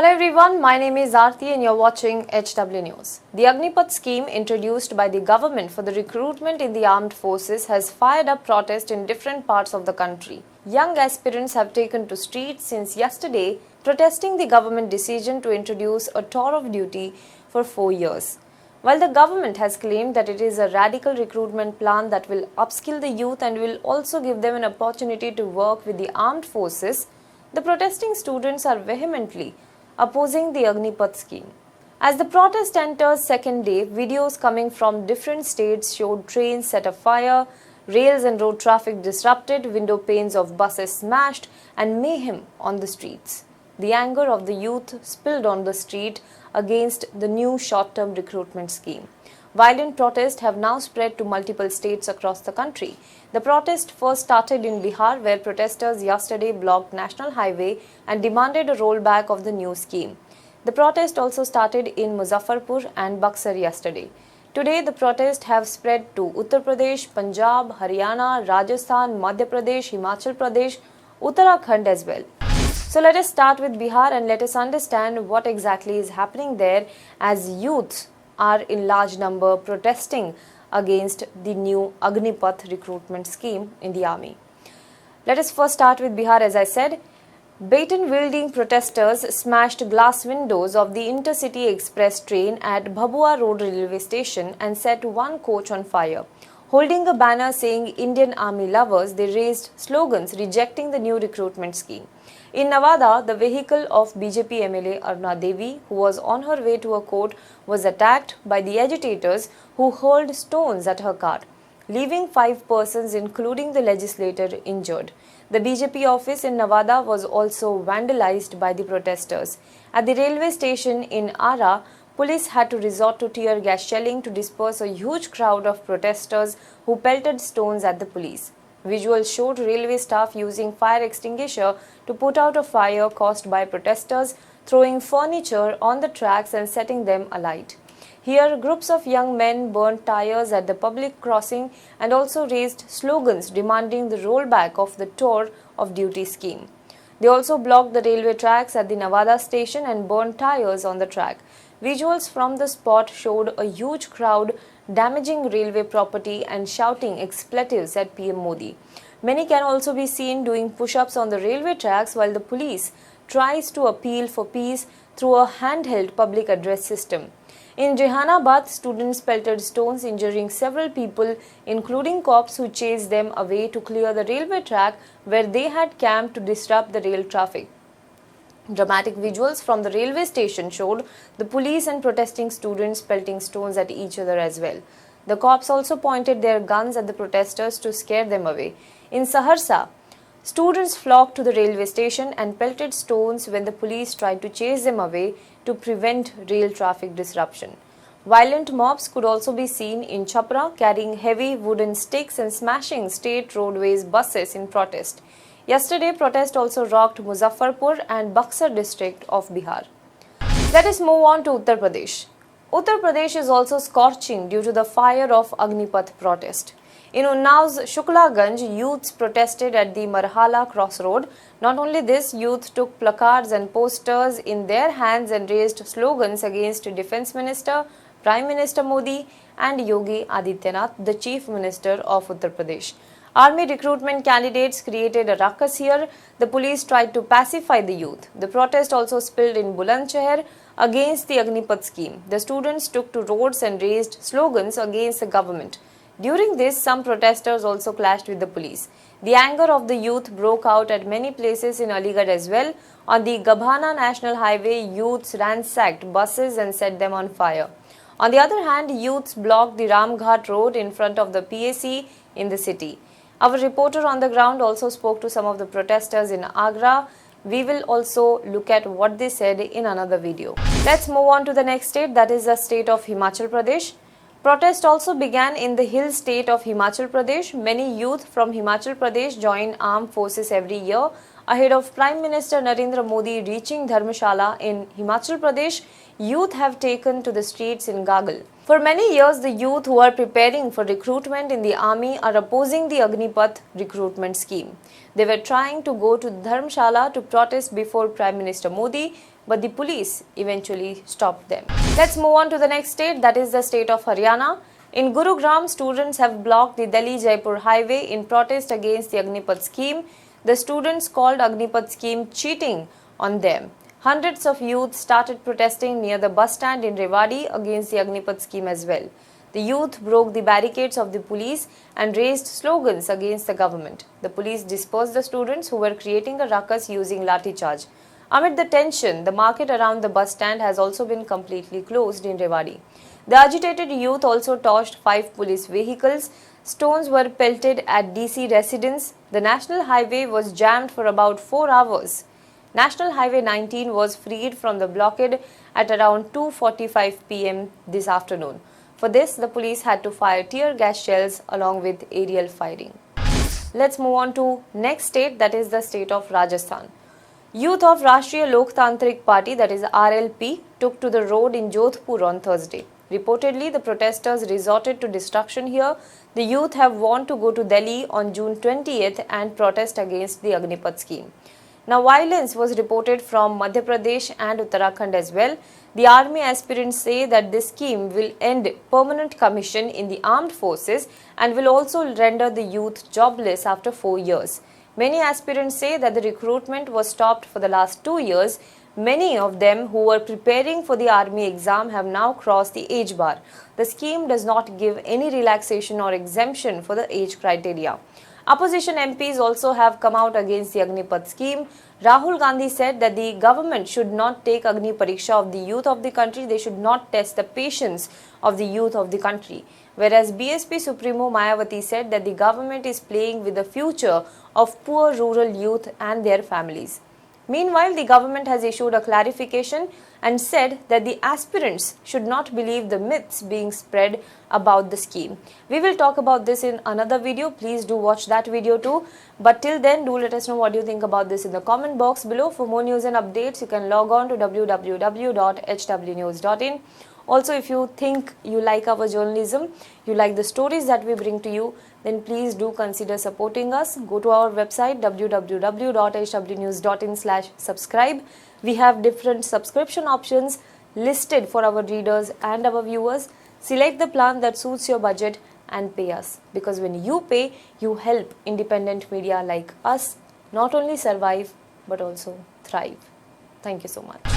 Hello everyone, my name is Aarti and you're watching HW News. The Agnipath scheme introduced by the government for the recruitment in the armed forces has fired up protest in different parts of the country. Young aspirants have taken to streets since yesterday protesting the government decision to introduce a tour of duty for 4 years. While the government has claimed that it is a radical recruitment plan that will upskill the youth and will also give them an opportunity to work with the armed forces, the protesting students are vehemently opposing the Agnipath scheme. As the protest enters second day, videos coming from different states showed trains set afire, rails and road traffic disrupted, window panes of buses smashed, and mayhem on the streets. The anger of the youth spilled on the street against the new short-term recruitment scheme. Violent protests have now spread to multiple states across the country. The protest first started in Bihar, where protesters yesterday blocked National Highway and demanded a rollback of the new scheme. The protest also started in Muzaffarpur and Buxar yesterday. Today, the protests have spread to Uttar Pradesh, Punjab, Haryana, Rajasthan, Madhya Pradesh, Himachal Pradesh, Uttarakhand as well. So let us start with Bihar and let us understand what exactly is happening there as youths are in large number protesting against the new Agnipath recruitment scheme in the army. Let us first start with Bihar. As I said, baton-wielding protesters smashed glass windows of the intercity express train at Bhabua Road railway station and set one coach on fire. Holding a banner saying Indian Army lovers, they raised slogans rejecting the new recruitment scheme. In Nevada, the vehicle of BJP MLA Aruna Devi, who was on her way to a court, was attacked by the agitators who hurled stones at her car, leaving 5 persons including the legislator injured. The BJP office in Nevada was also vandalized by the protesters. At the railway station in Ara, police had to resort to tear gas shelling to disperse a huge crowd of protesters who pelted stones at the police. Visuals showed railway staff using fire extinguisher to put out a fire caused by protesters throwing furniture on the tracks and setting them alight. Here, groups of young men burned tires at the public crossing and also raised slogans demanding the rollback of the tour of duty scheme. They also blocked the railway tracks at the Nevada station and burned tires on the track. Visuals from the spot showed a huge crowd damaging railway property and shouting expletives at PM Modi. Many can also be seen doing push-ups on the railway tracks while the police tries to appeal for peace through a handheld public address system. In Jehanabad, students pelted stones, injuring several people, including cops who chased them away to clear the railway track where they had camped to disrupt the rail traffic. Dramatic visuals from the railway station showed the police and protesting students pelting stones at each other as well. The cops also pointed their guns at the protesters to scare them away. In Saharsa, students flocked to the railway station and pelted stones when the police tried to chase them away to prevent rail traffic disruption. Violent mobs could also be seen in Chhapra, carrying heavy wooden sticks and smashing state roadways buses in protest. Yesterday, protest also rocked Muzaffarpur and Buxar district of Bihar. Let us move on to Uttar Pradesh. Uttar Pradesh is also scorching due to the fire of Agnipath protest. In Unnav's Shuklaganj, youths protested at the Marhala crossroad. Not only this, youth took placards and posters in their hands and raised slogans against Defence Minister, Prime Minister Modi and Yogi Adityanath, the Chief Minister of Uttar Pradesh. Army recruitment candidates created a ruckus here. The police tried to pacify the youth. The protest also spilled in Bulandshahr against the Agnipath scheme. The students took to roads and raised slogans against the government. During this, some protesters also clashed with the police. The anger of the youth broke out at many places in Aligarh as well. On the Gabhana National Highway, youths ransacked buses and set them on fire. On the other hand, youths blocked the Ramghat road in front of the PAC in the city. Our reporter on the ground also spoke to some of the protesters in Agra. We will also look at what they said in another video. Let's move on to the next state, that is the state of Himachal Pradesh. Protest also began in the hill state of Himachal Pradesh. Many youth from Himachal Pradesh join armed forces every year. Ahead of Prime Minister Narendra Modi reaching Dharmshala in Himachal Pradesh, youth have taken to the streets in Gagal. For many years, the youth who are preparing for recruitment in the army are opposing the Agnipath recruitment scheme. They were trying to go to Dharmshala to protest before Prime Minister Modi, but the police eventually stopped them. Let's move on to the next state, that is the state of Haryana. In Gurugram, students have blocked the Delhi-Jaipur highway in protest against the Agnipath scheme. The students called Agnipath scheme cheating on them. Hundreds of youth started protesting near the bus stand in Rewari against the Agnipath scheme as well. The youth broke the barricades of the police and raised slogans against the government. The police dispersed the students who were creating a ruckus using lathi charge. Amid the tension, the market around the bus stand has also been completely closed in Rewari. The agitated youth also torched 5 police vehicles. Stones were pelted at DC residents. The national highway was jammed for about 4 hours. National Highway 19 was freed from the blockade at around 2:45 p.m. this afternoon. For this, the police had to fire tear gas shells along with aerial firing. Let's move on to next state, that is the state of Rajasthan. Youth of Rashtriya Loktantrik Party, that is RLP, took to the road in Jodhpur on Thursday. Reportedly, the protesters resorted to destruction here. The youth have warned to go to Delhi on June 20th and protest against the Agnipath scheme. Now, violence was reported from Madhya Pradesh and Uttarakhand as well. The army aspirants say that this scheme will end permanent commission in the armed forces and will also render the youth jobless after 4 years. Many aspirants say that the recruitment was stopped for the last 2 years. Many of them who were preparing for the army exam have now crossed the age bar. The scheme does not give any relaxation or exemption for the age criteria. Opposition MPs also have come out against the Agnipath scheme. Rahul Gandhi said that the government should not take Agni Pariksha of the youth of the country. They should not test the patience of the youth of the country. Whereas BSP Supremo Mayawati said that the government is playing with the future of poor rural youth and their families. Meanwhile, the government has issued a clarification and said that the aspirants should not believe the myths being spread about the scheme. We will talk about this in another video. Please do watch that video too. But till then, do let us know what you think about this in the comment box below. For more news and updates, you can log on to www.hwnews.in. Also, if you think you like our journalism, you like the stories that we bring to you, then please do consider supporting us. Go to our website www.hwnews.in/subscribe. We have different subscription options listed for our readers and our viewers. Select the plan that suits your budget and pay us. Because when you pay, you help independent media like us not only survive but also thrive. Thank you so much.